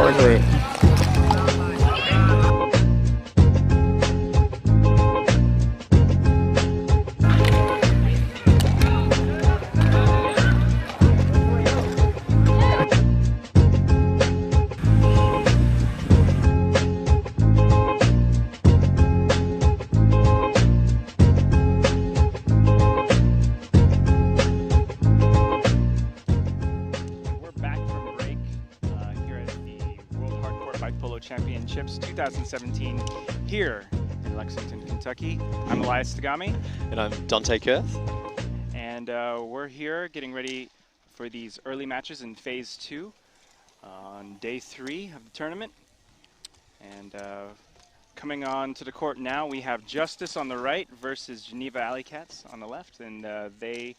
forward to it. Championships 2017 here in Lexington, Kentucky. I'm Elias Tagami. And I'm Dante Kurth. And we're here getting ready for these early matches in Phase 2 on Day 3 of the tournament. And coming on to the court now, we have Justice on the right versus Geneva Alley Cats on the left. And they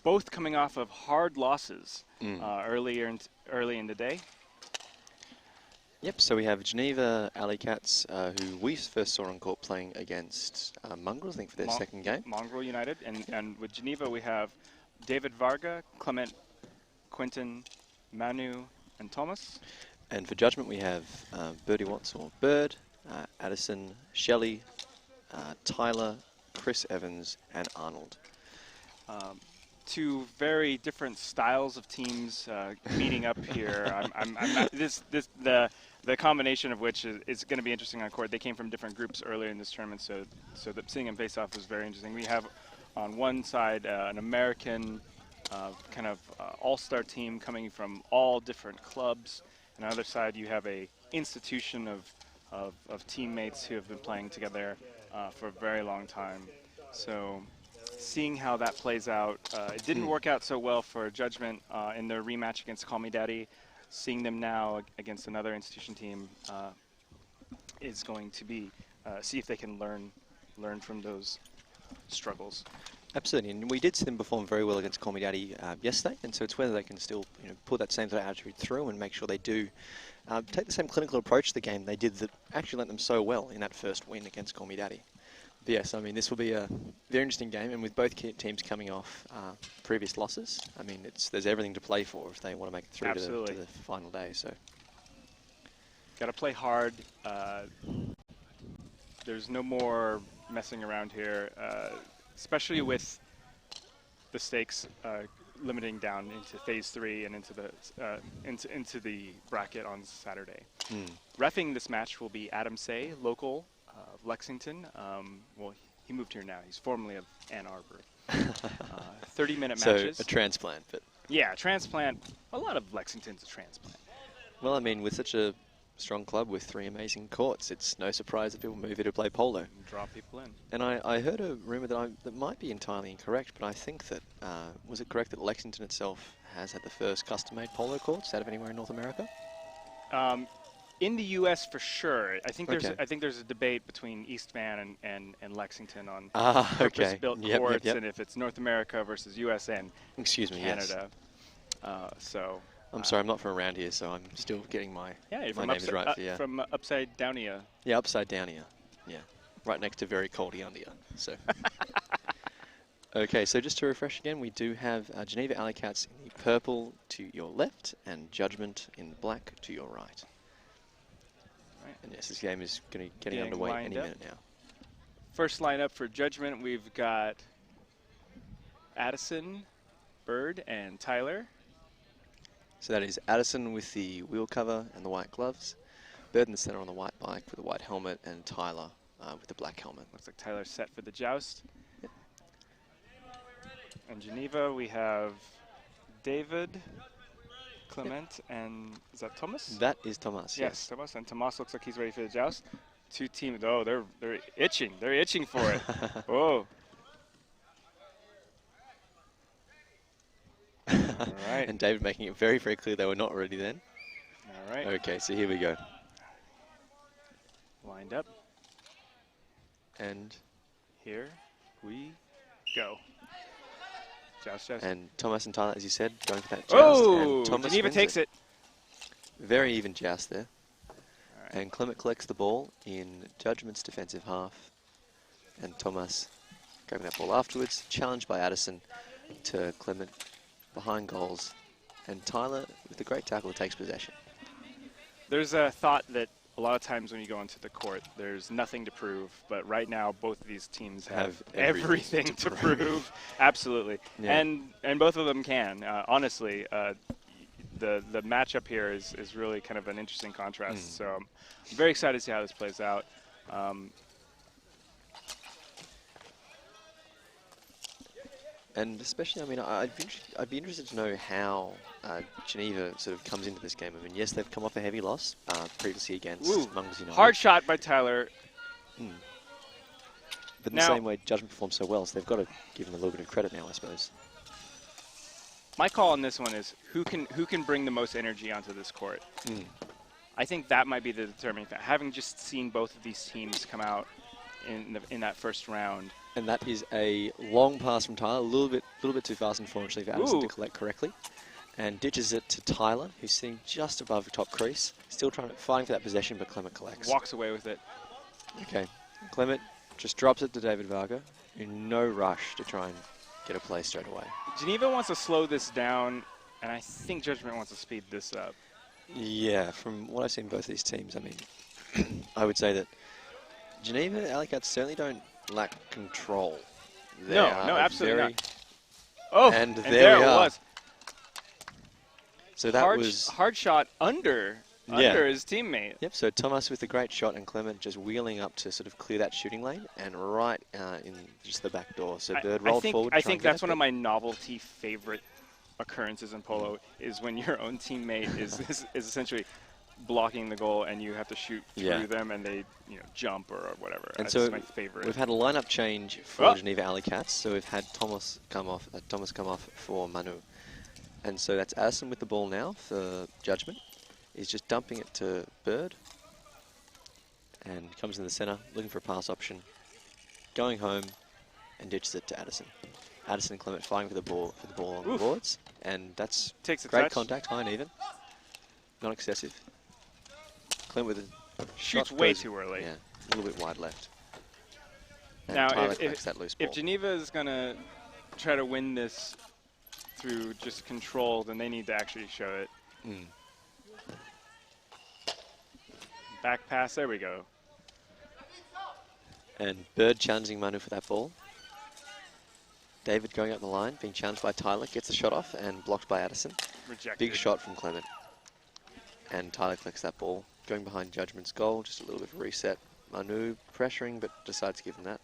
both coming off of hard losses early in the day. Yep, so we have Geneva Alley Cats, who we first saw on court playing against Mongrel, I think, for their second game. Mongrel United. And with Geneva, we have David Varga, Clement, Quentin, Manu, and Thomas. And for Judgement, we have Birdie Watts, or Bird, Addison, Shelley, Tyler, Chris Evans, and Arnold. Two very different styles of teams meeting up here. The combination of which is going to be interesting on court. They came from different groups earlier in this tournament, so seeing them face off was very interesting. We have on one side an American kind of all-star team coming from all different clubs, and on the other side you have a institution of teammates who have been playing together for a very long time. So seeing how that plays out, it didn't work out so well for Judgement in their rematch against Call Me Daddy. Seeing them now against another institution team is going to be see if they can learn from those struggles. Absolutely, and we did see them perform very well against Call Me Daddy yesterday, and so it's whether they can still put that same sort of attitude through and make sure they do take the same clinical approach to the game they did that actually lent them so well in that first win against Call Me Daddy. But yes, I mean, this will be a very interesting game, and with both teams coming off previous losses, I mean, there's everything to play for if they want to make it through to the final day. So, got to play hard. There's no more messing around here, especially with the stakes limiting down into Phase 3 and into the bracket on Saturday. Reffing this match will be Adam Say, local of Lexington. Well, he moved here now. He's formerly of Ann Arbor. 30-minute matches. So a transplant, but yeah, a transplant. A lot of Lexington's a transplant. Well, I mean, with such a strong club with 3 amazing courts, it's no surprise that people move here to play polo. And draw people in. And I heard a rumor that might be entirely incorrect, but I think that was it correct that Lexington itself has had the first custom-made polo courts out of anywhere in North America? In the U.S. for sure. I think there's a debate between East Van and Lexington on purpose-built courts and if it's North America versus U.S. and Canada. So I'm sorry, I'm not from around here, so I'm still getting my name is right. From Upside Downia. Yeah, Upside Downia. Yeah, right next to very cold Eondia. So. Okay, so just to refresh again, we do have Geneva Alley Cats in the purple to your left and Judgement in the black to your right. And yes, this game is getting underway any minute now. First lineup for Judgement, we've got Addison, Bird, and Tyler. So that is Addison with the wheel cover and the white gloves, Bird in the center on the white bike with the white helmet, and Tyler with the black helmet. Looks like Tyler's set for the joust. Yep. And Geneva, we have David, Clement, and is that Thomas? That is Thomas, yes. Thomas, and Thomas looks like he's ready for the joust. Two teams, oh, they're itching. They're itching for it. Whoa. All right. And David making it very, very clear they were not ready then. All right. Okay, so here we go. Lined up. And here we go. Joust, joust. And Thomas and Tyler, as you said, going for that joust. Oh, and Thomas Geneva takes it. Very even joust there. All right. And Clement collects the ball in Judgement's defensive half. And Thomas grabbing that ball afterwards, challenged by Addison to Clement behind goals. And Tyler, with the great tackle, takes possession. There's a thought that a lot of times when you go into the court, there's nothing to prove. But right now, both of these teams have everything to prove. Absolutely. Yeah. And both of them can. Honestly, the matchup here is really kind of an interesting contrast. So I'm very excited to see how this plays out. And especially, I mean, I'd be interested to know how Geneva sort of comes into this game. I mean, yes, they've come off a heavy loss previously against Monks United. Hard shot by Tyler. But in the same way, Judgement performed so well, so they've got to give them a little bit of credit now, I suppose. My call on this one is who can bring the most energy onto this court. I think that might be the determining factor. Having just seen both of these teams come out in that first round. And that is a long pass from Tyler, a little bit too fast, unfortunately, for Addison to collect correctly. And ditches it to Tyler, who's sitting just above the top crease. Still fighting for that possession, but Clement collects. Walks away with it. Okay. Clement just drops it to David Varga in no rush to try and get a play straight away. Geneva wants to slow this down, and I think Judgement wants to speed this up. Yeah, from what I've seen both these teams, I mean, I would say that Geneva, Alicats certainly don't lack control. No, absolutely not. Oh, and there we it are. was. So that was hard shot under his teammate. Yep. So Thomas with a great shot, and Clement just wheeling up to sort of clear that shooting lane, and right in just the back door. So Bird rolled forward. I think that's one of my novelty favorite occurrences in polo is when your own teammate is essentially blocking the goal and you have to shoot through them and they jump or whatever. And that's so my favorite. We've had a lineup change for Geneva Alicats. So we've had Thomas come off for Manu. And so that's Addison with the ball now for Judgement. He's just dumping it to Bird. And comes in the center, looking for a pass option. Going home and ditches it to Addison. Addison and Clement fighting for the ball on the boards. And that's great contact, high and even. Not excessive. Clement with a shoots way too early. Yeah, a little bit wide left. And now, Tyler collects that loose ball. If Geneva is going to try to win this through just control, then they need to actually show it. Back pass, there we go. And Bird challenging Manu for that ball. David going up the line, being challenged by Tyler, gets the shot off and blocked by Addison. Rejected. Big shot from Clement. And Tyler collects that ball, going behind Judgment's goal, just a little bit of a reset. Manu pressuring, but decides to give him that.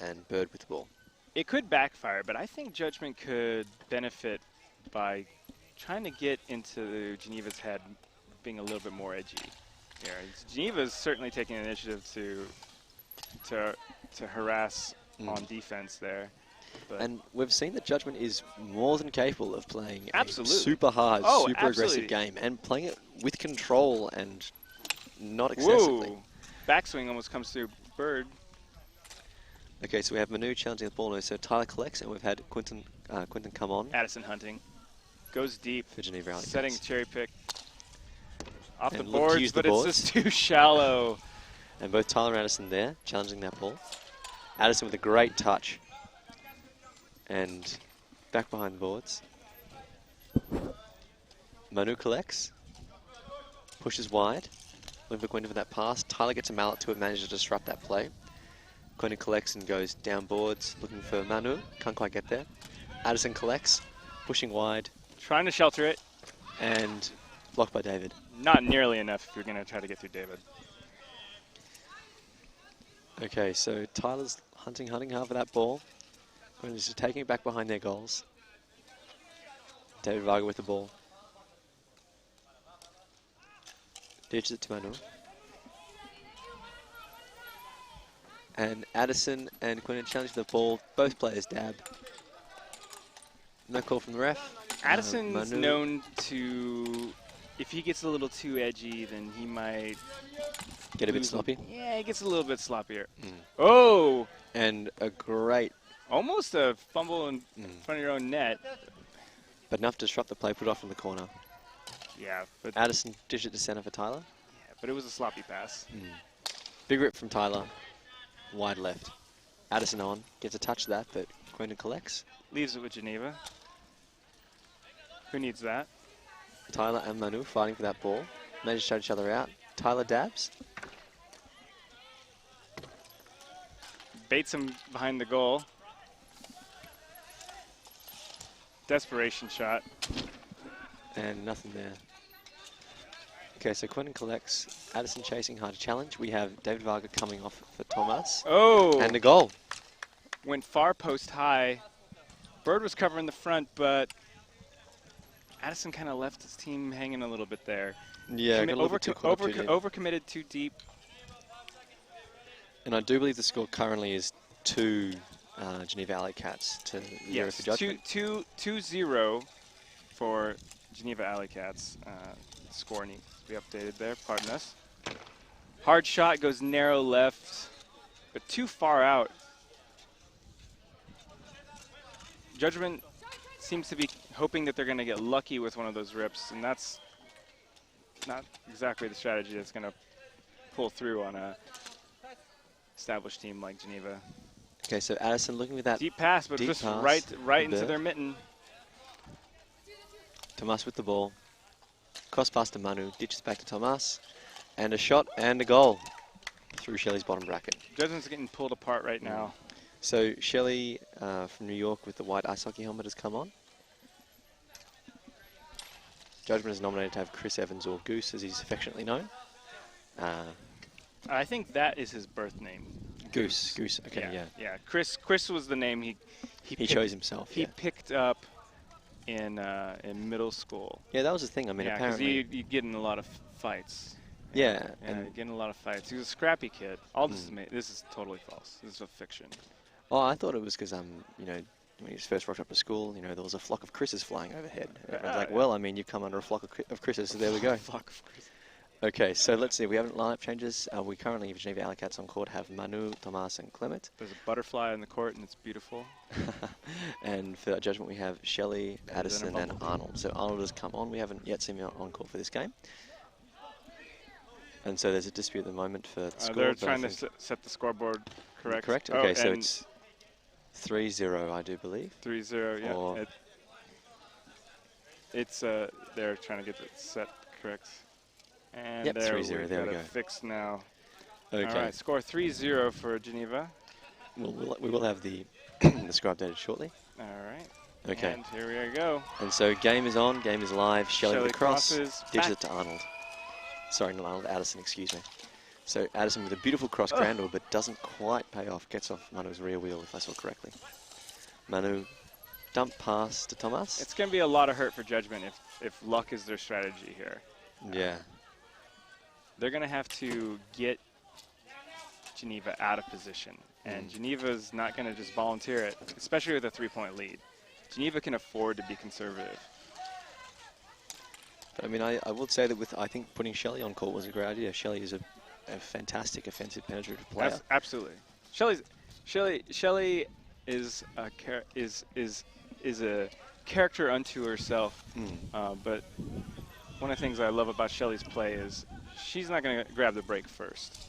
And Bird with the ball. It could backfire, but I think Judgement could benefit by trying to get into Geneva's head, being a little bit more edgy. Here. Geneva's certainly taking initiative to harass on defense there. But and we've seen that Judgement is more than capable of playing a absolutely super hard, super aggressive game, and playing it with control and not excessively. Whoa. Backswing almost comes through Bird. Okay, so we have Manu challenging the ball now. So Tyler collects, and we've had Quinton come on. Addison hunting. Goes deep. For Geneva Alicats. Setting cherry pick. Off and the boards, but it's just too shallow. And both Tyler and Addison there, challenging that ball. Addison with a great touch. And back behind the boards. Manu collects. Pushes wide. Looking for Quinton for that pass. Tyler gets a mallet to it, manages to disrupt that play. Quinton collects and goes down boards, looking for Manu. Can't quite get there. Addison collects, pushing wide. Trying to shelter it. And blocked by David. Not nearly enough if you're going to try to get through David. Okay, so Tyler's hunting hard for that ball. Quinton's just taking it back behind their goals. David Varga with the ball. Ditches it to Manu. And Addison and Quinton challenge the ball. Both players dab. No call from the ref. Addison's known to, if he gets a little too edgy, then he might get a bit sloppy. Yeah, he gets a little bit sloppier. Oh! And a great... Almost a fumble in front of your own net. But enough to disrupt the play, put off in the corner. Yeah, but... Addison dished it to center for Tyler. Yeah, but it was a sloppy pass. Big rip from Tyler. Wide left. Addison on. Gets a touch of that, but Quinton collects. Leaves it with Geneva. Who needs that? Tyler and Manu fighting for that ball. They just shut each other out. Tyler dabs. Baits him behind the goal. Desperation shot. And nothing there. Okay, so Quentin collects. Addison chasing hard to challenge. We have David Varga coming off for Tomas. Oh! And a goal. Went far post high. Bird was covering the front, but Addison kind of left his team hanging a little bit there. Yeah, got a little bit too caught up too deep. Overcommitted too deep. And I do believe the score currently is 2 Geneva Alley Cats to 0 for Judgement. 2-0 for Geneva Alley Cats. Score needs to be updated there, pardon us. Hard shot goes narrow left, but too far out. Judgement seems to be hoping that they're going to get lucky with one of those rips, and that's not exactly the strategy that's going to pull through on a established team like Geneva. Okay, so Addison looking with that deep pass, but just right into their mitten. Tomas with the ball. Cross pass to Manu, ditches back to Tomas. And a shot and a goal through Shelley's bottom bracket. Judgment's getting pulled apart right now. So Shelley from New York with the white ice hockey helmet has come on. Judgement is nominated to have Chris Evans, or Goose as he's affectionately known. I think that is his birth name. Goose, okay, yeah. Yeah, Chris was the name he chose himself. He picked up in middle school. Yeah, that was the thing. I mean, apparently because you get in a lot of fights. Yeah, and getting a lot of fights. He was a scrappy kid. All this this is totally false. This is a fiction. Oh, I thought it was because you know, when he first rocked up to school, you know, there was a flock of Chris's flying overhead. I was like, well, I mean, you've come under a flock of Chris's, so there we go. Flock of Chris. Okay, so let's see. We haven't lineup changes. We currently, for Geneva Alley Cats on court, have Manu, Tomas, and Clement. There's a butterfly in the court, and it's beautiful. And for Judgement, we have Shelley, Addison, and Arnold. So Arnold has come on. We haven't yet seen him on court for this game. And so there's a dispute at the moment for the score. They're trying to set the scoreboard correct. Correct? Okay, so it's 3-0, I do believe. 3-0, yeah. They're trying to get it set correct. And yep, 3-0, there we go. Fixed now. Okay. All right, score 3-0 for Geneva. We will have the the score updated shortly. All right. Okay. And here we go. And so game is on, game is live. Shelley with the cross, ditches it to Arnold. Sorry, not Arnold, Addison, excuse me. So Addison with a beautiful cross grandel, but doesn't quite pay off. Gets off Manu's rear wheel, if I saw correctly. Manu dump pass to Tomas. It's going to be a lot of hurt for Judgement if luck is their strategy here. Yeah. They're going to have to get Geneva out of position. And Geneva's not going to just volunteer it, especially with a 3-point lead. Geneva can afford to be conservative. But I mean, I would say that I think putting Shelley on court was a great idea. Shelley is a fantastic offensive penetrative player. Absolutely. Shelley is a character unto herself. But one of the things I love about Shelley's play is she's not going to grab the break first.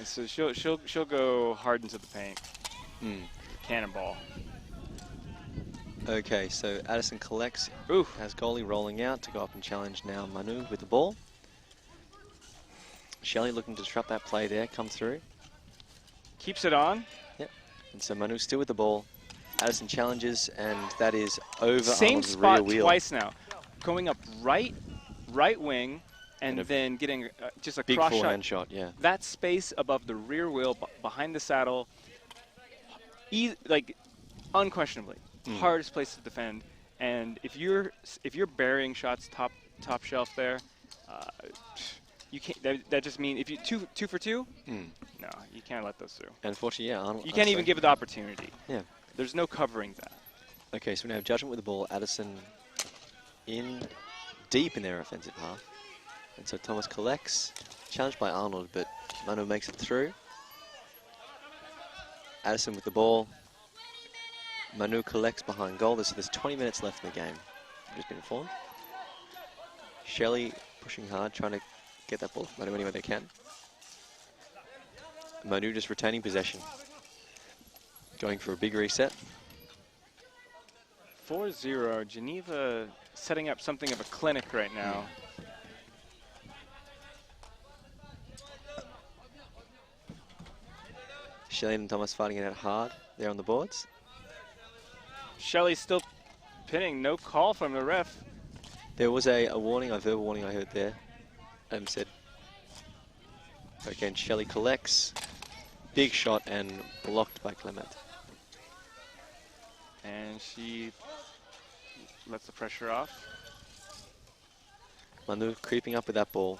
So she'll go hard into the paint. Cannonball. Okay, so Addison collects, has goalie rolling out to go up and challenge now Manu with the ball. Shelley looking to disrupt that play there, come through. Keeps it on. Yep, and so Manu still with the ball. Addison challenges, and that is over Same Arnold's spot rear wheel. Twice now. Going up right wing, and then getting just a big cross forehand shot, yeah. That space above the rear wheel, behind the saddle, like unquestionably. Hardest place to defend, and if you're burying shots top shelf there, you can't. That just means if you two for two, no, you can't let those through. Unfortunately, yeah, Arnold. You can't even give it the opportunity. Yeah, there's no covering that. Okay, so we now have Judgement with the ball. Addison in deep in their offensive half, and so Thomas collects, challenged by Arnold, but Manu makes it through. Addison with the ball. Manu collects behind goal. There's 20 minutes left in the game. I've just been informed. Shelley pushing hard, trying to get that ball from Manu anywhere they can. Manu just retaining possession. Going for a big reset. 4-0. Geneva setting up something of a clinic right now. Shelley and Thomas fighting it out hard there on the boards. Shelley's still pinning. No call from the ref. There was a warning, a verbal warning I heard there. Said, okay, and Shelley collects. Big shot and blocked by Clement. And she lets the pressure off. Manu creeping up with that ball.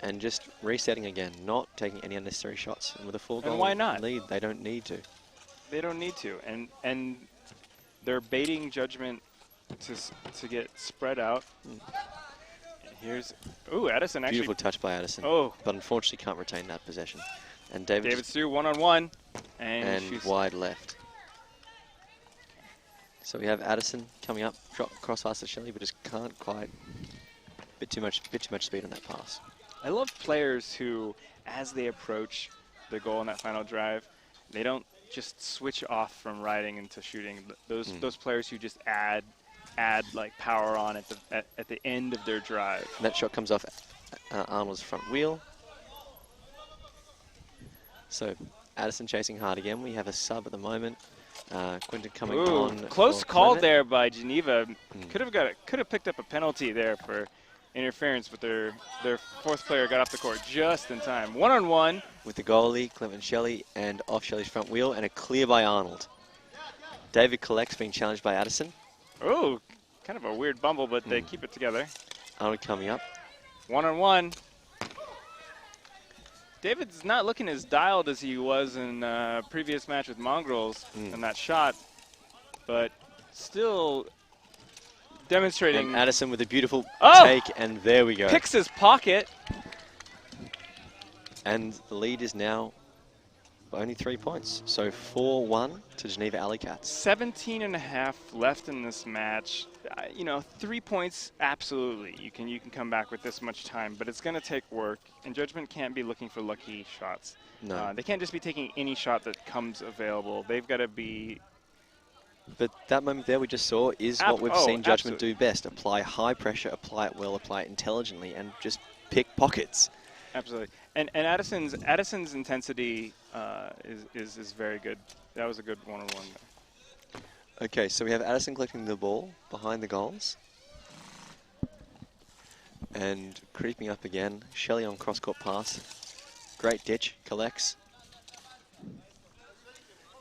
And just resetting again, not taking any unnecessary shots. And with a 4-goal why not? lead, they don't need to. They don't need to. And they're baiting Judgement to get spread out. Here's, ooh, Addison actually. Beautiful touch by Addison. Oh. But unfortunately can't retain that possession. And David's through one-on-one. And she's wide left. So we have Addison coming up, drop cross pass to Shelley, but just can't quite. Bit too much speed on that pass. I love players who, as they approach the goal in that final drive, they don't just switch off from riding into shooting. Those players who just add like power on at the end of their drive. And that shot comes off Arnold's front wheel. So Addison chasing hard again. We have a sub at the moment. Quinton coming on. Close call there by Geneva. Could have picked up a penalty there for interference, but their fourth player got off the court just in time. One-on-one. With the goalie, Clement Shelley, and off Shelley's front wheel, and a clear by Arnold. David collects, being challenged by Addison. Oh, kind of a weird bumble, but they keep it together. Arnold coming up. One-on-one. David's not looking as dialed as he was in previous match with Mongrels in that shot, but still demonstrating. And Addison with a beautiful take, and there we go. Picks his pocket. And the lead is now only 3 points. So 4-1 to Geneva Alley Cats. 17 and a half left in this match. 3 points, absolutely. You can come back with this much time, but it's going to take work, and Judgement can't be looking for lucky shots. No. They can't just be taking any shot that comes available. They've got to be. But that moment there we just saw is what we've seen Judgement absolutely do best. Apply high pressure, apply it well, apply it intelligently, and just pick pockets. Absolutely. And Addison's intensity is very good. That was a good one-on-one there. Okay, so we have Addison collecting the ball behind the goals. And creeping up again. Shelley on cross-court pass. Great ditch, collects.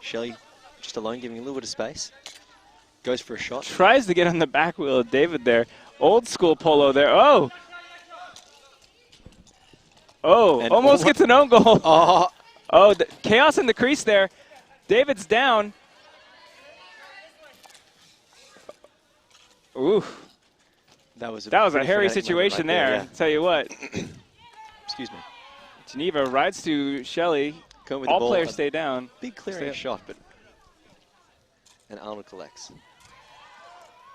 Shelley just alone, giving a little bit of space. Goes for a shot. Tries to get on the back wheel of David there. Old school Polo there. Oh! Oh, and almost gets an own goal. Oh, chaos in the crease there. David's down. Ooh. That was a hairy situation there, right there, I'll tell you what. Excuse me. Geneva rides to Shelley. All players stay down. Big clearing shot, but. And Arnold collects.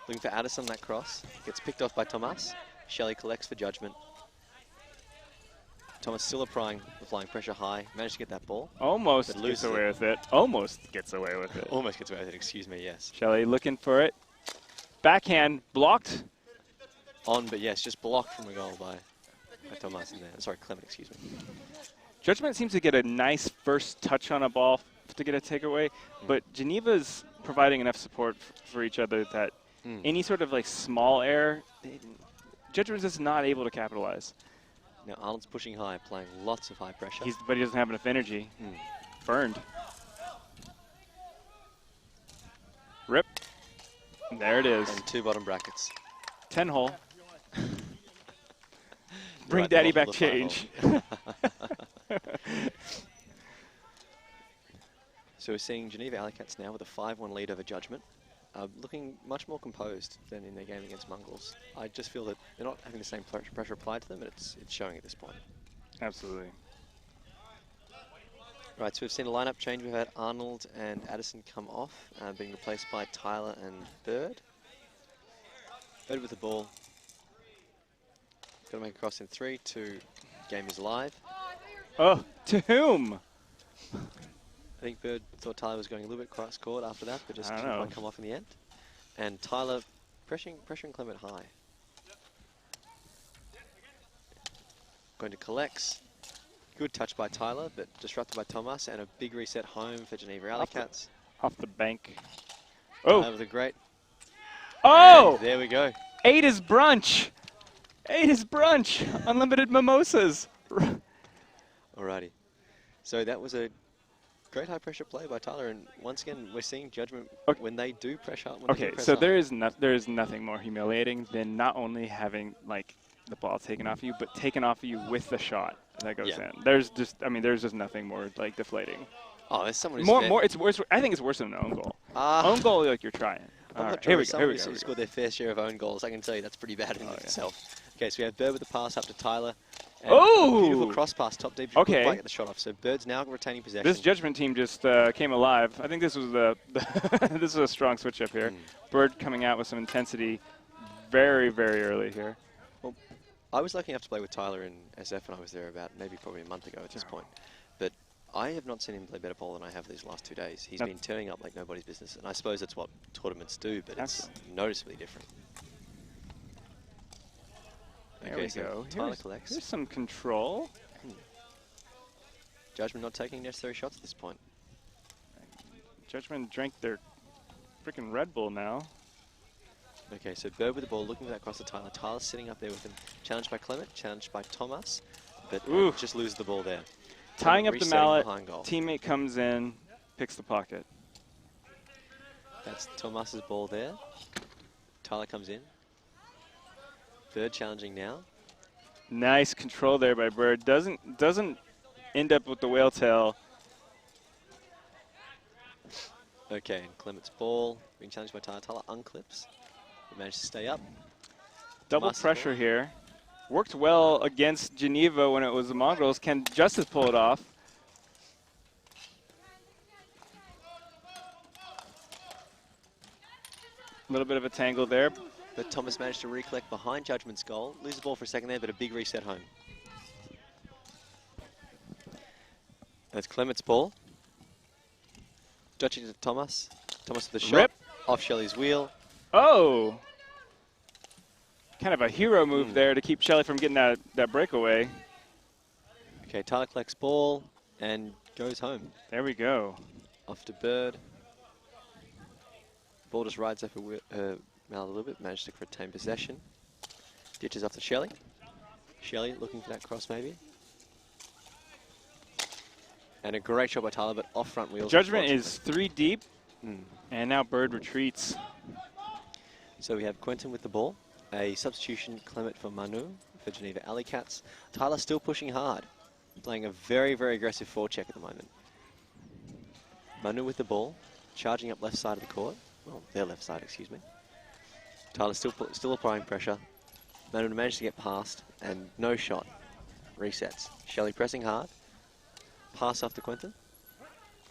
Looking for Addison on that cross. Gets picked off by Thomas. Shelley collects for Judgement. Thomas still applying pressure high. Managed to get that ball. Almost gets away with it. Almost gets away with it. Almost gets away with it, excuse me, yes. Shelley looking for it. Backhand blocked. On, but yes, just blocked from the goal by Thomas in there. Sorry, Clement, excuse me. Judgement seems to get a nice first touch on a ball to get a takeaway, but Geneva's providing enough support for each other that any sort of like small error, Judgement is not able to capitalize. Now Arnold's pushing high, applying lots of high pressure. But he doesn't have enough energy. Burned. Rip. There it is. And 2 bottom brackets. 10 hole. Bring daddy back change. So we're seeing Geneva Alley Cats now with a 5-1 lead over Judgement. Looking much more composed than in their game against Mongrels. I just feel that they're not having the same pressure applied to them, and it's showing at this point. Absolutely. Right, so we've seen a lineup change. We've had Arnold and Addison come off, being replaced by Tyler and Bird. Bird with the ball. Got to make a cross in 3, 2, game is live. Oh, to whom? I think Bird thought Tyler was going a little bit cross-court after that, but just didn't come off in the end. And Tyler pressuring Clement high. Going to collects. Good touch by Tyler, but disrupted by Thomas, and a big reset home for Geneva Alley Cats. Off the bank. Oh! That was a great. Oh! And there we go. Ate his brunch. Ate his brunch. Unlimited mimosas. Alrighty. So that was a great high pressure play by Tyler, and once again we're seeing Judgement when they do pressure. Okay, so there is nothing more humiliating than not only having like the ball taken off you, but taken off of you with the shot that goes in. There's just nothing more like deflating. Oh, there's someone who's more. It's worse. I think it's worse than an own goal. Own goal, like you're trying. I'm not here we sure. go. Here we Someone go. scored their fair share of own goals. I can tell you that's pretty bad in itself. Okay, so we have Bird with the pass up to Tyler. And a beautiful cross pass, top deep. Okay. Quite get the shot off. So Bird's now retaining possession. This Judgement team just came alive. I think this was this was a strong switch up here. Bird coming out with some intensity, very early here. Well, I was lucky enough to play with Tyler in SF when I was there about probably a month ago at this point. But I have not seen him play better polo than I have these last 2 days. He's been turning up like nobody's business, and I suppose that's what tournaments do, but it's noticeably different. There we go. Tyler collects. Here's some control. Judgement not taking necessary shots at this point. Judgement drank their freaking Red Bull now. Okay, so Bird with the ball, looking for that cross to Tyler. Tyler's sitting up there with him. Challenged by Clement, challenged by Thomas, but just loses the ball there. Tying up the mallet, teammate comes in, picks the pocket. That's Thomas's ball there. Tyler comes in. Bird challenging now. Nice control there by Bird. Doesn't end up with the whale tail. Okay, and Clement's ball being challenged by Tyler. Tyler unclips. He managed to stay up. Double pressure here. Worked well against Geneva when it was the Mongrels. Can Justice pull it off? A little bit of a tangle there. But Thomas managed to recollect behind Judgment's goal. Lose the ball for a second there, but a big reset home. That's Clement's ball. Dutching to Thomas. Thomas with the shot. Rip. Off Shelley's wheel. Oh! Kind of a hero move there to keep Shelley from getting that breakaway. Okay, Tyler collects ball and goes home. There we go. Off to Bird. Ball just rides up her mallet a little bit, managed to retain possession. Ditches off to Shelley. Shelley looking for that cross maybe. And a great shot by Tyler, but off front wheels. Judgement is 3 deep, and now Bird retreats. So we have Quentin with the ball. A substitution, Clement for Manu for Geneva Alley Cats. Tyler still pushing hard, playing a very aggressive forecheck at the moment. Manu with the ball, charging up left side of the court. Well, their left side, excuse me. Tyler still applying pressure. Manu managed to get past, and no shot. Resets. Shelley pressing hard. Pass off to Quentin.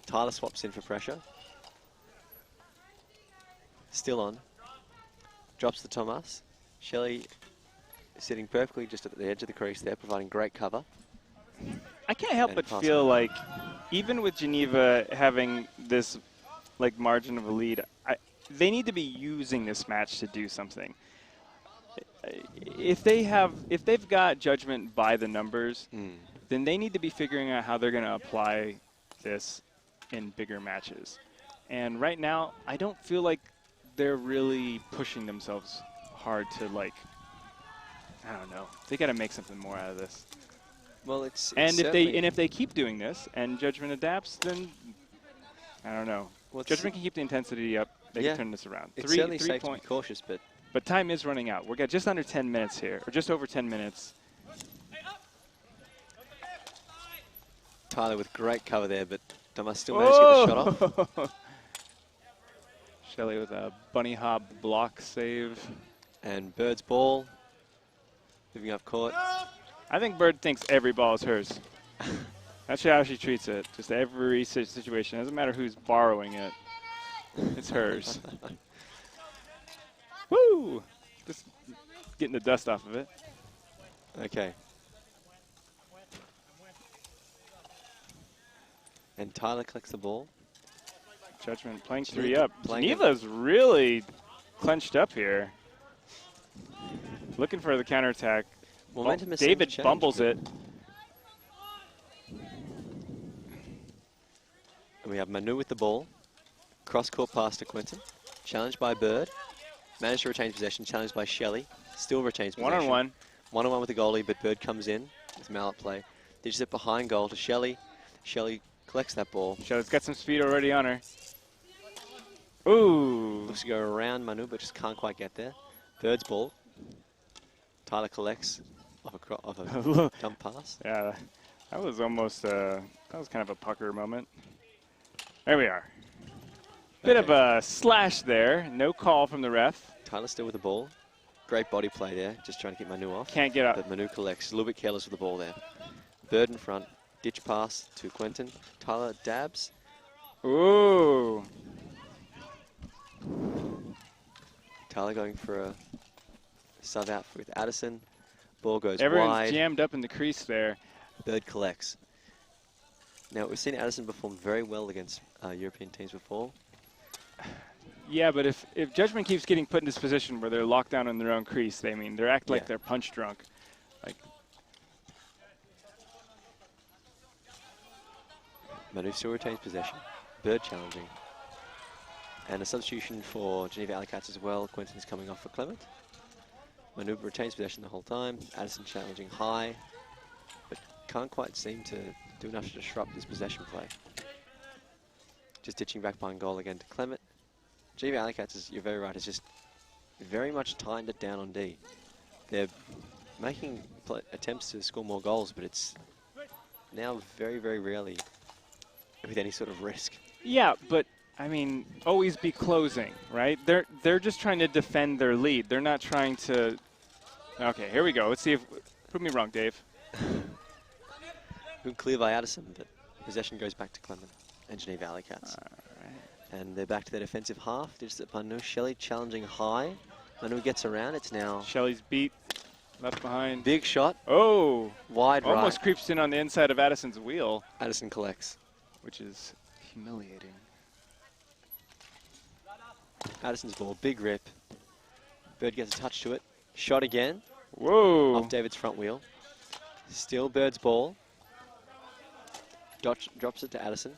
Tyler swaps in for pressure. Still on. Drops to Thomas. Shelley sitting perfectly just at the edge of the crease there, providing great cover. I can't help but feel like, even with Geneva having this like margin of a lead, they need to be using this match to do something. If they've got Judgement by the numbers, then they need to be figuring out how they're going to apply this in bigger matches. And right now, I don't feel like they're really pushing themselves hard to, like, I don't know. They got to make something more out of this. Well, it's if they keep doing this and Judgement adapts, then I don't know. Well, Judgement can keep the intensity up. They can turn this around. It's certainly safe to be cautious, but time is running out. We're got just under 10 minutes here, or just over 10 minutes. Tyler with great cover there, but Thomas still managed to get the shot off. Shelley with a bunny hop block save. And Bird's ball, moving up court. I think Bird thinks every ball is hers. That's how she treats it. Just every situation. Doesn't matter who's borrowing it. It's hers. Woo! Just getting the dust off of it. Okay. And Tyler collects the ball. Judgement playing 3 up. Geneva's really clenched up here. Looking for the counterattack. Well, David bumbles it. And we have Manu with the ball. Cross-court pass to Quentin. Challenged by Bird. Managed to retain possession. Challenged by Shelley. Still retains possession. One-on-one. One-on-one with the goalie, but Bird comes in with mallet play. Ditches it behind goal to Shelley. Shelley collects that ball. Shelley's got some speed already on her. Ooh. Looks to go around Manu, but just can't quite get there. Bird's ball. Tyler collects off a dump pass. Yeah, that was almost, that was kind of a pucker moment. There we are. Bit of a slash there. No call from the ref. Tyler still with the ball. Great body play there, just trying to get Manu off. Can't get up. But Manu collects. A little bit careless with the ball there. Bird in front. Ditch pass to Quentin. Tyler dabs. Ooh. Tyler going for a sub out with Addison. Ball goes Everyone's wide. jammed up in the crease there. Bird collects. Now, we've seen Addison perform very well against European teams before. Yeah, but if Judgement keeps getting put in this position where they're locked down in their own crease, they act like they're punch drunk. Like, Manu still retains possession. Bird challenging. And a substitution for Geneva Alley-Cats as well. Quentin's coming off for Clement. Manu retains possession the whole time. Addison challenging high, but can't quite seem to do enough to disrupt this possession play. Just ditching back behind goal again to Clement. Geneva Alley-Cats, you're very right, is just very much tightened it down on D. They're making attempts to score more goals, but it's now very, very rarely with any sort of risk. yeah, but I mean, always be closing, right? They're just trying to defend their lead. They're not trying to. Okay, here we go. Let's see if. Prove me wrong, Dave. Good clear by Addison, but possession goes back to Clement and Geneva Alley-Cats. And they're back to their defensive half. Just at Manu. Shelley challenging high. Manu gets around. It's now. Shelley's beat. Left behind. Big shot. Oh. Wide right. Almost creeps in on the inside of Addison's wheel. Addison collects. Which is humiliating. Addison's ball. Big rip. Bird gets a touch to it. Shot again. Whoa. Off David's front wheel. Still Bird's ball. Drops it to Addison.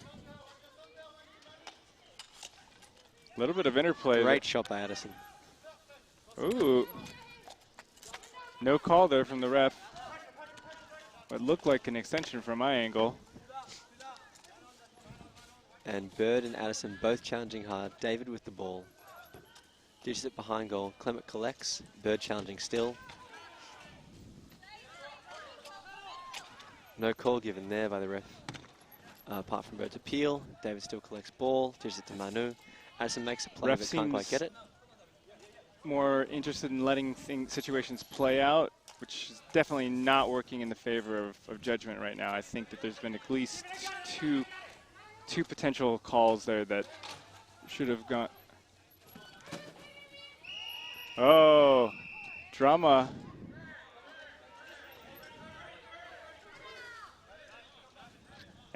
A little bit of interplay. Great shot by Addison. Ooh. No call there from the ref. What looked like an extension from my angle. And Bird and Addison both challenging hard. David with the ball. Ditches it behind goal. Clement collects. Bird challenging still. No call given there by the ref. Apart from Bird's appeal. David still collects ball. Ditches it to Manu. Addison makes a play, Ref but can't quite get it. More interested in letting situations play out, which is definitely not working in the favor of Judgement right now. I think that there's been at least two potential calls there that should have gone. Oh, drama.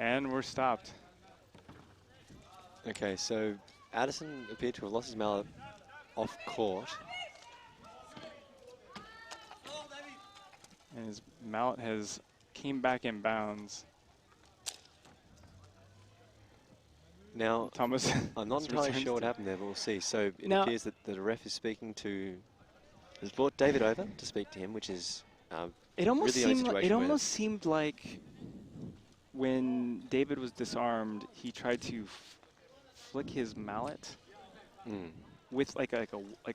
And we're stopped. Okay, so Addison appeared to have lost his mallet off court. And his mallet has came back in bounds. Now, Thomas, I'm not entirely sure what happened there, but we'll see. So it appears that the ref is speaking to, has brought David over to speak to him, which is it almost really seemed like when David was disarmed, he tried to flick his mallet with like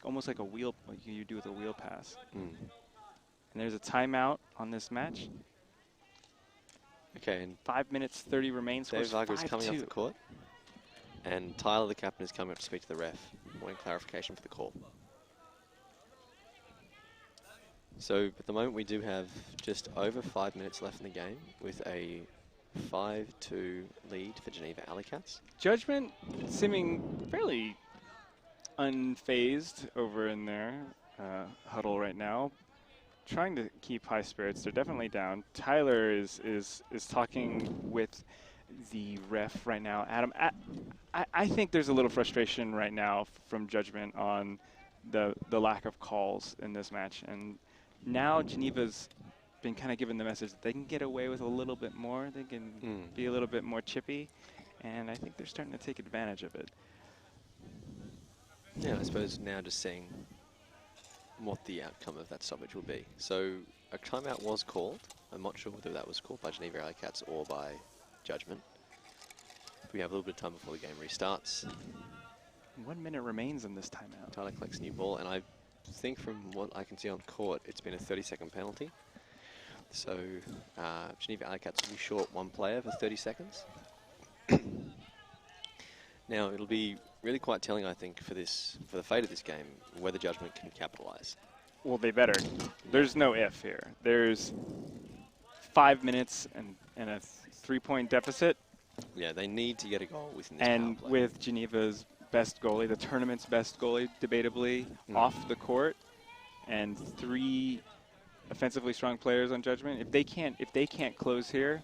almost like a wheel, like you do with a wheel pass. And there's a timeout on this match. Okay, and 5 minutes 30 remains. David Varga is coming off the court, and Tyler, the captain, is coming up to speak to the ref, wanting clarification for the call. So at the moment we do have just over 5 minutes left in the game with a 5-2 lead for Geneva Alley-Cats. Judgement seeming fairly unfazed over in their huddle right now, trying to keep high spirits. They're definitely down. Tyler is talking with the ref right now. Adam, I think there's a little frustration right now from Judgement on the lack of calls in this match, and now Geneva's been kind of given the message that they can get away with a little bit more. They can be a little bit more chippy. and I think they're starting to take advantage of it. Yeah, I suppose now just seeing what the outcome of that stoppage will be. So a timeout was called. I'm not sure whether that was called by Geneva Alley Cats or by Judgement. We have a little bit of time before the game restarts. 1 minute remains in this timeout. Tyler collects a new ball, and I think from what I can see on court, it's been a 30-second penalty. So Geneva Alley Cats will be short one player for 30 seconds. Now, it'll be really quite telling, I think, for the fate of this game, whether Judgement can capitalise. Well, they better. There's no if here. There's 5 minutes and a 3-point deficit. Yeah, they need to get a goal within this power And play. with Geneva's best goalie, the tournament's best goalie, debatably, off the court, and 3 offensively strong players on Judgement, if they can't close here,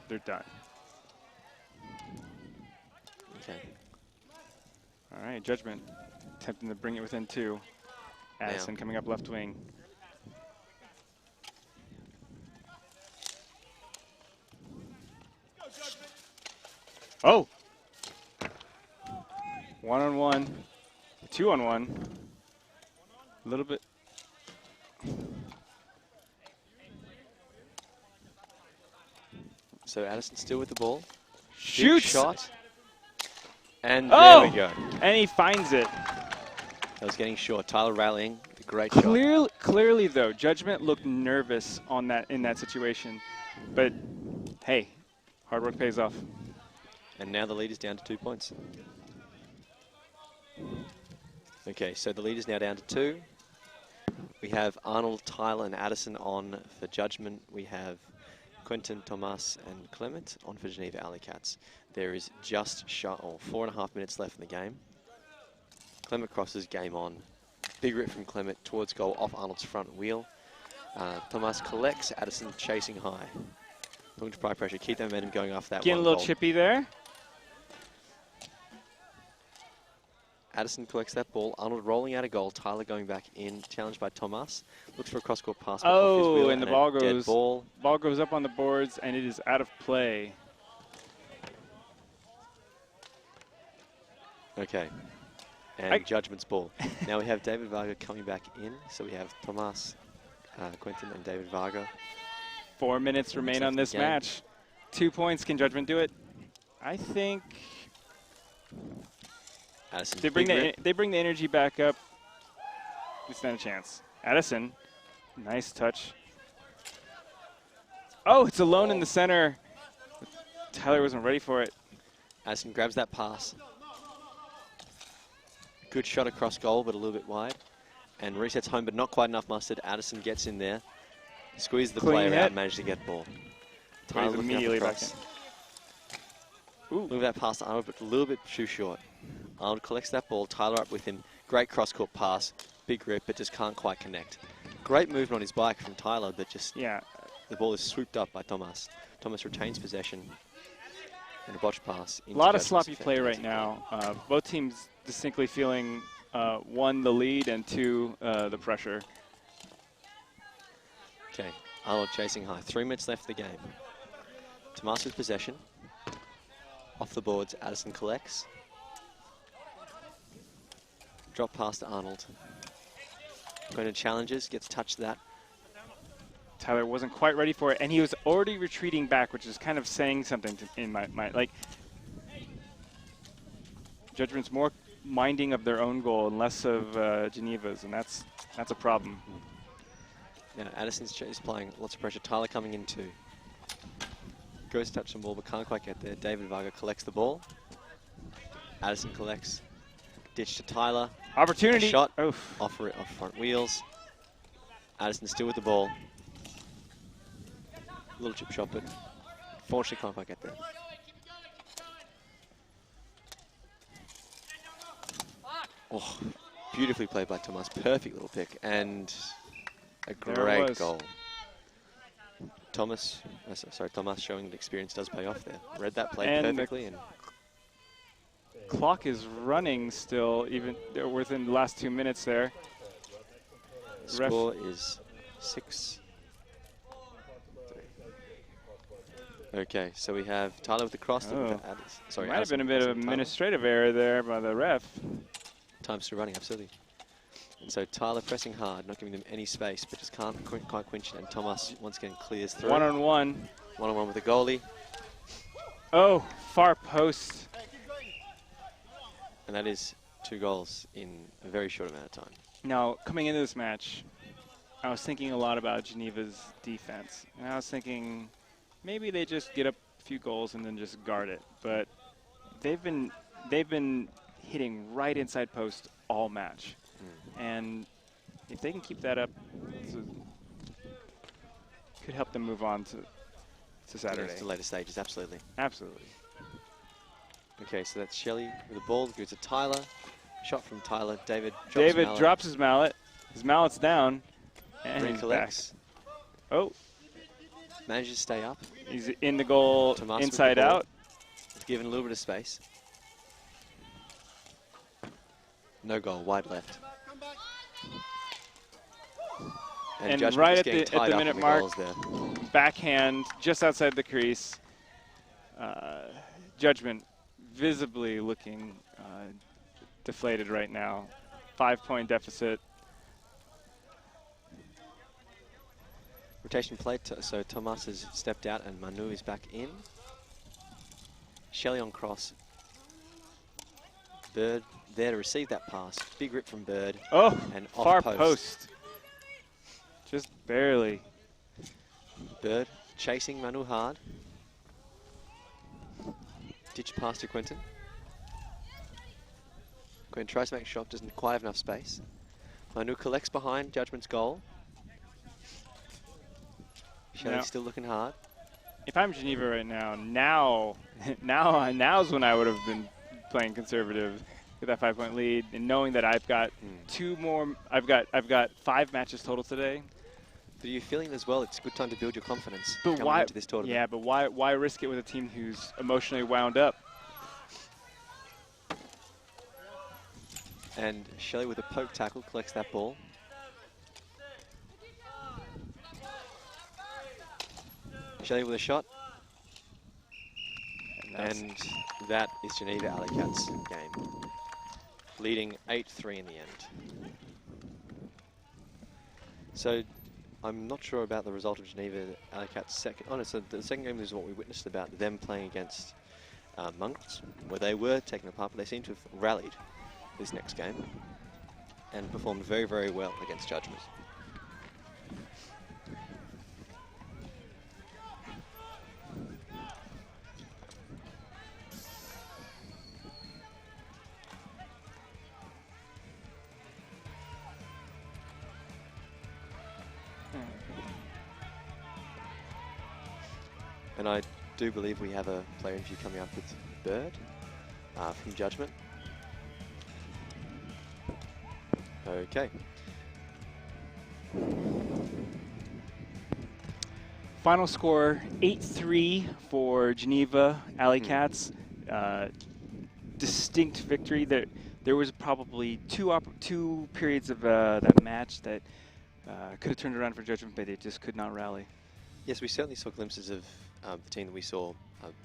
they're done. Okay. All right, Judgement attempting to bring it within 2. Addison coming up left wing. Oh! 1-on-1, 2-on-1. A little bit. So Addison still with the ball. Shoots! Big shot. And Oh! there we go. And he finds it. That was getting short. Tyler rallying. The great shot. Clearly, though, Judgement looked nervous in that situation. But, hey, hard work pays off. And now the lead is down to 2 points. Okay, so the lead is now down to 2. We have Arnold, Tyler, and Addison on for Judgement. We have Quentin, Tomas, and Clement on for Geneva Alley Cats. There is just 4.5 minutes left in the game. Clement crosses, game on. Big rip from Clement towards goal off Arnold's front wheel. Tomas collects, Addison chasing high. Looking to apply pressure, keep the momentum going after that. Getting a little chippy there. Addison collects that ball. Arnold rolling out a goal. Tyler going back in, challenged by Tomas. Looks for a cross-court pass. Oh, off his wheel, and the ball dead goes. Ball goes up on the boards, and it is out of play. Okay. And Judgment's ball. Now we have David Varga coming back in. So we have Tomas, Quentin, and David Varga. 4 minutes remain on this match. 2 points. Can Judgement do it? I think Addison, they bring the energy back up. It's not a chance. Addison, nice touch. Oh, it's alone in the center. Tyler wasn't ready for it. Addison grabs that pass. Good shot across goal, but a little bit wide. And resets home, but not quite enough mustard. Addison gets in there. Squeezes the player out, managed to get ball. Tyler immediately back in. Move that pass to Arnold, but a little bit too short. Arnold collects that ball. Tyler up with him. Great cross-court pass. Big rip, but just can't quite connect. Great movement on his bike from Tyler, but just the ball is swooped up by Tomas. Tomas retains possession. And a botch pass. A lot of sloppy play right now. Both teams distinctly feeling, 1, the lead, and 2, the pressure. Okay, Arnold chasing high. 3 minutes left in the game. Tomas with possession. Off the boards, Addison collects. Drop pass to Arnold. Going to challenges, gets touched that. Tyler wasn't quite ready for it, and he was already retreating back, which is kind of saying something in my mind. Like, Judgement's more minding of their own goal and less of Geneva's, and that's a problem. Now Addison's is playing lots of pressure. Tyler coming in too. Goes to touch the ball, but can't quite get there. David Varga collects the ball. Addison collects. Ditch to Tyler. Opportunity. A shot. Oof. Off front wheels. Addison still with the ball. Little chip shot, but unfortunately can't quite get there. Oh, beautifully played by Tomas. Perfect little pick and a great goal. Tomas showing that experience does pay off there. Read that play perfectly. And clock is running still, even within the last 2 minutes there. Score is 6. Okay, so we have Tyler with the cross. Oh. Sorry, Might have been a bit Addison of with Tyler. administrative error there by the ref. Time still running, absolutely. And so Tyler pressing hard, not giving them any space, but just can't quite quench it. And Thomas once again clears through. One-on-one. One-on-one with the goalie. Oh, far post. And that is 2 goals in a very short amount of time. Now, coming into this match, I was thinking a lot about Geneva's defense. And I was thinking maybe they just get up a few goals and then just guard it. But they've been hitting right inside post all match. And if they can keep that up, could help them move on to Saturday. Yeah, to later stages, absolutely. Absolutely. Okay, so that's Shelley with the ball. Goes to Tyler. Shot from Tyler. David drops his mallet. His mallet's down. And he's collects. Back. Oh. Manages to stay up. He's in the goal, Tomas inside the ball. out. Given a little bit of space. No goal, wide left. And Judgement right is at getting the tied up minute in the mark, goals there. backhand just outside the crease. Judgement visibly looking deflated right now. 5-point deficit. Rotation play, so Tomas has stepped out and Manu is back in. Shelley on cross. Bird there to receive that pass. Big rip from Bird. Oh, and far off post. Just barely. Bird chasing Manu hard. Ditch pass to Quentin. Quentin tries to make a shot, doesn't quite have enough space. Manu collects behind Judgment's goal. Shelley's still looking hard. If I'm Geneva right now, now's when I would have been playing conservative with that 5-point lead, and knowing that I've got 2 more. I've got 5 matches total today. But are you feeling as well? It's a good time to build your confidence But coming why? into this tournament. Yeah, but why risk it with a team who's emotionally wound up? And Shelley with a poke tackle collects that ball. Shelley with a shot. And that is Geneva Alley-Cats game. Leading 8-3 in the end. So I'm not sure about the result of Geneva Alley-Cats second. Oh no, so the second game is what we witnessed about them playing against Mongrels, where they were taken apart, but they seem to have rallied this next game and performed very, very well against Judgement. And I do believe we have a player interview coming up with Bird from Judgement. Okay. Final score 8-3 for Geneva Alley-Cats. Distinct victory. There was probably two periods of that match that could have turned around for Judgement, but they just could not rally. Yes, we certainly saw glimpses of the team that we saw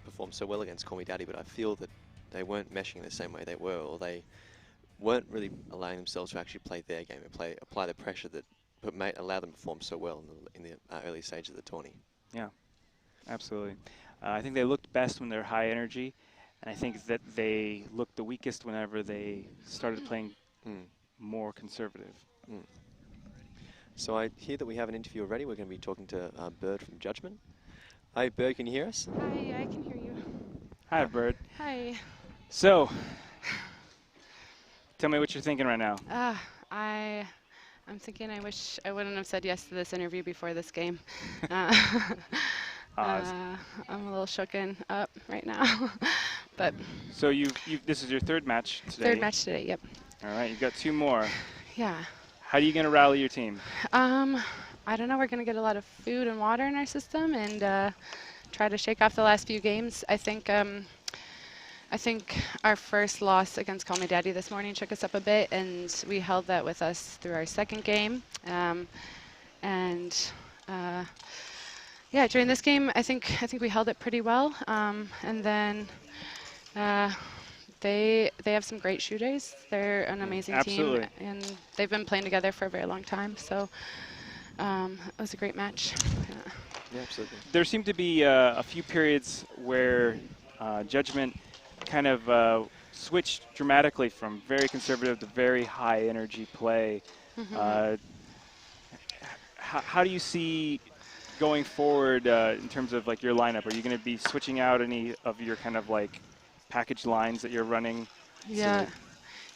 perform so well against Call Me Daddy, but I feel that they weren't meshing the same way they were, or they weren't really allowing themselves to actually play their game and apply the pressure that might allow them to perform so well in the early stages of the tourney. Yeah, absolutely. I think they looked best when they're high energy, and I think that they looked the weakest whenever they started playing more conservative. So I hear that we have an interview already. We're going to be talking to Bird from Judgement. Hi, Bird, can you hear us? Hi, I can hear you. Hi, Bird. Hi. So, tell me what you're thinking right now. I'm thinking I wish I wouldn't have said yes to this interview before this game. I'm a little shooken up right now. But so this is your 3rd match today? 3rd match today, yep. All right, you've got 2 more. Yeah. How are you going to rally your team? I don't know. We're going to get a lot of food and water in our system and try to shake off the last few games. I think our first loss against Call Me Daddy this morning shook us up a bit, and we held that with us through our 2nd game. Yeah, Yeah, during this game, I think we held it pretty well, and then they have some great shooters. They're an amazing Absolutely. team, and they've been playing together for a very long time. So it was a great match. Yeah, absolutely. There seemed to be a few periods where Judgement kind of switched dramatically from very conservative to very high energy play. How do you see going forward in terms of like your lineup? Are you going to be switching out any of your kind of like package lines that you're running? Yeah.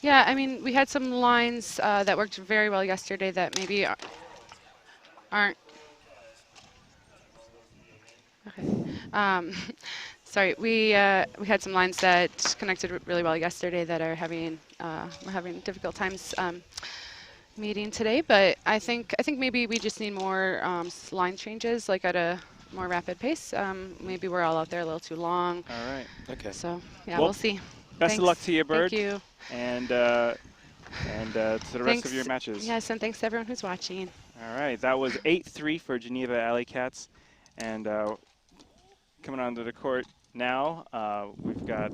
Yeah, I mean, we had some lines that worked very well yesterday that maybe aren't. Okay. Sorry, we had some lines that connected really well yesterday that are we're having difficult times meeting today. But I think maybe we just need more line changes, like at a more rapid pace. Maybe we're all out there a little too long. All right. Okay. So yeah, Well, we'll see. Best of luck to you, Bird. Thank you. And to the rest of your matches. Yes, and thanks to everyone who's watching. All right, that was 8-3 for Geneva Alley Cats. And coming onto the court now, we've got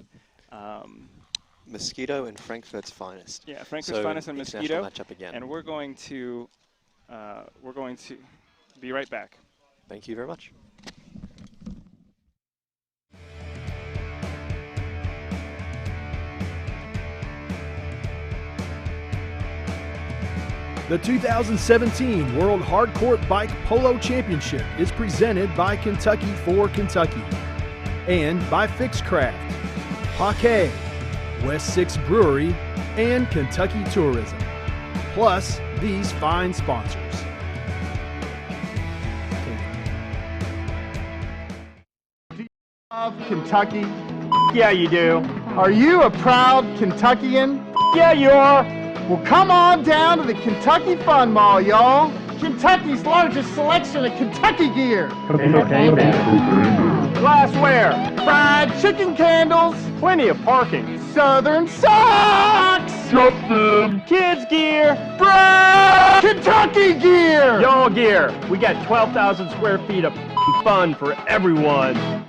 Mosquito and Frankfurt's Finest. Yeah, Frankfurt's Finest and Mosquito. Matchup again. And we're going to be right back. Thank you very much. The 2017 World Hardcourt Bike Polo Championship is presented by Kentucky for Kentucky and by Fixcraft, Paquet, West 6 Brewery, and Kentucky Tourism, plus these fine sponsors. Do you love Kentucky? Yeah, you do. Are you a proud Kentuckian? Yeah, you are. Well, come on down to the Kentucky Fun Mall, y'all. Kentucky's largest selection of Kentucky gear. Glassware, fried chicken candles, plenty of parking, Southern socks, kids gear, Kentucky gear, y'all gear. We got 12,000 square feet of fun for everyone.